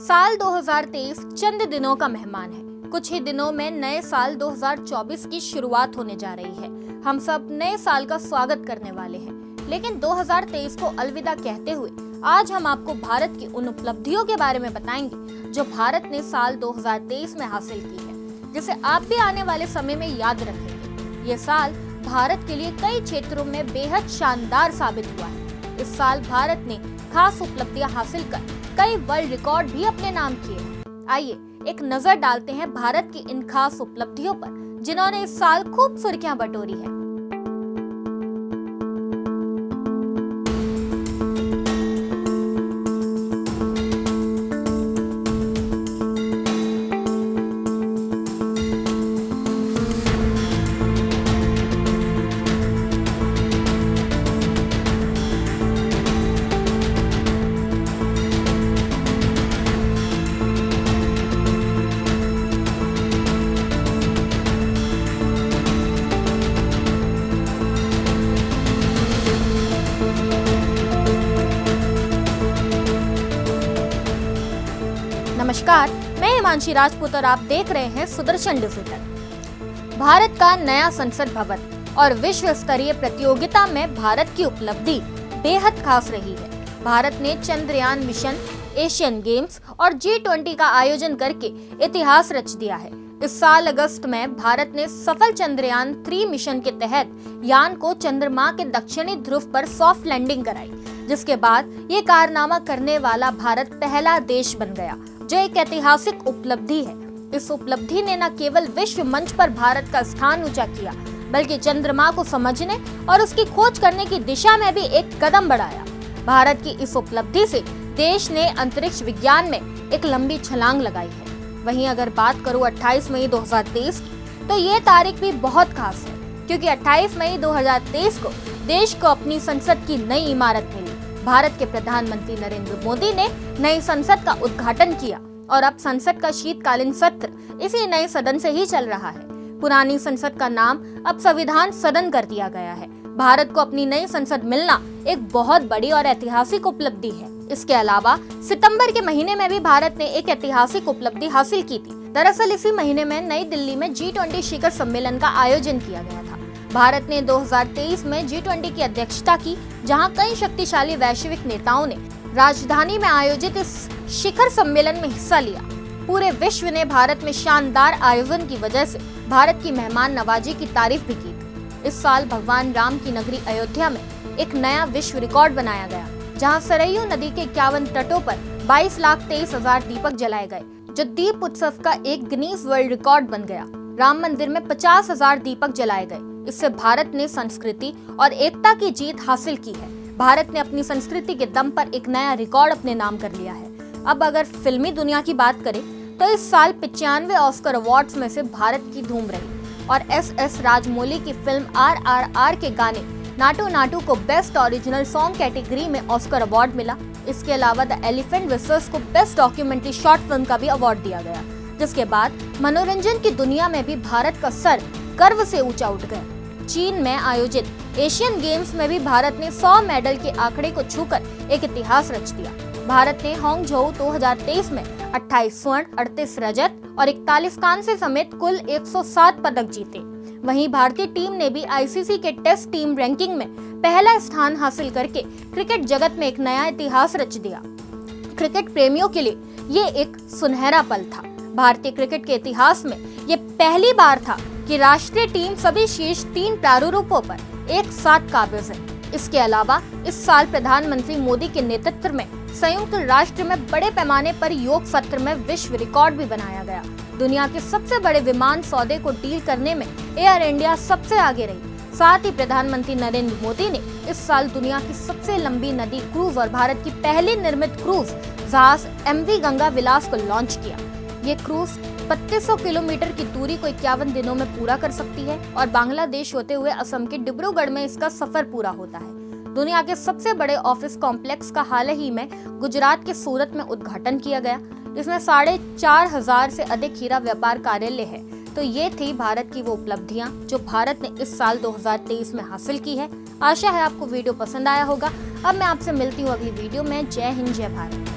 साल 2023 चंद दिनों का मेहमान है। कुछ ही दिनों में नए साल 2024 की शुरुआत होने जा रही है। हम सब नए साल का स्वागत करने वाले हैं, लेकिन 2023 को अलविदा कहते हुए आज हम आपको भारत की उन उपलब्धियों के बारे में बताएंगे जो भारत ने साल 2023 में हासिल की है, जिसे आप भी आने वाले समय में याद रखेंगे। ये साल भारत के लिए कई क्षेत्रों में बेहद शानदार साबित हुआ है। इस साल भारत ने खास उपलब्धियां हासिल कर कई वर्ल्ड रिकॉर्ड भी अपने नाम किए हैं। आइए एक नजर डालते हैं भारत की इन खास उपलब्धियों पर, जिन्होंने इस साल खूब सुर्खियां बटोरी है। नमस्कार, मैं हिमांशी राजपूत और आप देख रहे हैं सुदर्शन डिजिटल। भारत का नया संसद भवन और विश्व स्तरीय प्रतियोगिता में भारत की उपलब्धि बेहद खास रही है। भारत ने चंद्रयान मिशन, एशियन गेम्स और G20 का आयोजन करके इतिहास रच दिया है। इस साल अगस्त में भारत ने सफल चंद्रयान 3 मिशन के तहत यान को चंद्रमा के दक्षिणी ध्रुव पर सॉफ्ट लैंडिंग कराई, जिसके बाद ये कारनामा करने वाला भारत पहला देश बन गया, जो एक ऐतिहासिक उपलब्धि है। इस उपलब्धि ने न केवल विश्व मंच पर भारत का स्थान ऊंचा किया, बल्कि चंद्रमा को समझने और उसकी खोज करने की दिशा में भी एक कदम बढ़ाया। भारत की इस उपलब्धि से देश ने अंतरिक्ष विज्ञान में एक लंबी छलांग लगाई है। वहीं अगर बात करूं 28 मई 2023 की, तो ये तारीख भी बहुत खास है, क्योंकि 28 मई 2023 को देश को अपनी संसद की नई इमारत मिली। भारत के प्रधानमंत्री नरेंद्र मोदी ने नई संसद का उद्घाटन किया और अब संसद का शीतकालीन सत्र इसी नए सदन से ही चल रहा है। पुरानी संसद का नाम अब संविधान सदन कर दिया गया है। भारत को अपनी नई संसद मिलना एक बहुत बड़ी और ऐतिहासिक उपलब्धि है। इसके अलावा सितंबर के महीने में भी भारत ने एक ऐतिहासिक उपलब्धि हासिल की थी। दरअसल इसी महीने में नई दिल्ली में G20 शिखर सम्मेलन का आयोजन किया गया था। भारत ने 2023 में G20 की अध्यक्षता की, जहां कई शक्तिशाली वैश्विक नेताओं ने राजधानी में आयोजित इस शिखर सम्मेलन में हिस्सा लिया। पूरे विश्व ने भारत में शानदार आयोजन की वजह से भारत की मेहमान नवाजी की तारीफ भी की थी। इस साल भगवान राम की नगरी अयोध्या में एक नया विश्व रिकॉर्ड बनाया गया, जहां सरयू नदी के 51 तटों पर 22,23,000 दीपक जलाए गए, जो दीप उत्सव का एक गिनीज वर्ल्ड रिकॉर्ड बन गया। राम मंदिर में 50,000 दीपक जलाए गए। इससे भारत ने संस्कृति और एकता की जीत हासिल की है। भारत ने अपनी संस्कृति के दम पर एक नया रिकॉर्ड अपने नाम कर लिया है। अब अगर फिल्मी दुनिया की बात करें, तो इस साल 95 ऑस्कर अवार्ड्स में से भारत की धूम रही और SS राजमौली की फिल्म RRR के गाने नाटू नाटू को बेस्ट ओरिजिनल सॉन्ग कैटेगरी में ऑस्कर अवार्ड मिला। इसके अलावा द एलिफेंट विस्पर्स को बेस्ट डॉक्यूमेंट्री शॉर्ट फिल्म का भी अवार्ड दिया गया, जिसके बाद मनोरंजन की दुनिया में भी भारत का सर गर्व से ऊंचा उठ गया। चीन में आयोजित एशियन गेम्स में भी भारत ने 100 मेडल के आंकड़े को छूकर एक इतिहास रच दिया। भारत ने हांगझोउ 2023 में 28 स्वर्ण, 38 रजत और 41 कांस्य समेत कुल 107 पदक जीते। वहीं भारतीय टीम ने भी ICC के टेस्ट टीम रैंकिंग में पहला स्थान हासिल करके क्रिकेट जगत में एक नया इतिहास रच दिया। क्रिकेट प्रेमियों के लिए ये एक सुनहरा पल था। भारतीय क्रिकेट के इतिहास में ये पहली बार था कि राष्ट्रीय टीम सभी शीर्ष 3 प्रारूपों पर एक साथ काबिज है। इसके अलावा इस साल प्रधानमंत्री मोदी के नेतृत्व में संयुक्त राष्ट्र में बड़े पैमाने पर योग सत्र में विश्व रिकॉर्ड भी बनाया गया। दुनिया के सबसे बड़े विमान सौदे को डील करने में एयर इंडिया सबसे आगे रही। साथ ही प्रधानमंत्री नरेंद्र मोदी ने इस साल दुनिया की सबसे लंबी नदी क्रूज और भारत की पहली निर्मित क्रूज जहाज MV गंगा विलास को लॉन्च किया। ये क्रूज 3200 किलोमीटर की दूरी को 51 दिनों में पूरा कर सकती है और बांग्लादेश होते हुए असम के डिब्रूगढ़ में इसका सफर पूरा होता है। दुनिया के सबसे बड़े ऑफिस कॉम्प्लेक्स का हाल ही में गुजरात के सूरत में उद्घाटन किया गया। इसमें 4,500 से अधिक हीरा व्यापार कार्यालय है। तो ये थी भारत की वो उपलब्धियां जो भारत ने इस साल 2023 में हासिल की है। आशा है आपको वीडियो पसंद आया होगा। अब मैं आपसे मिलती हूँ अगली वीडियो में। जय हिंद, जय भारत।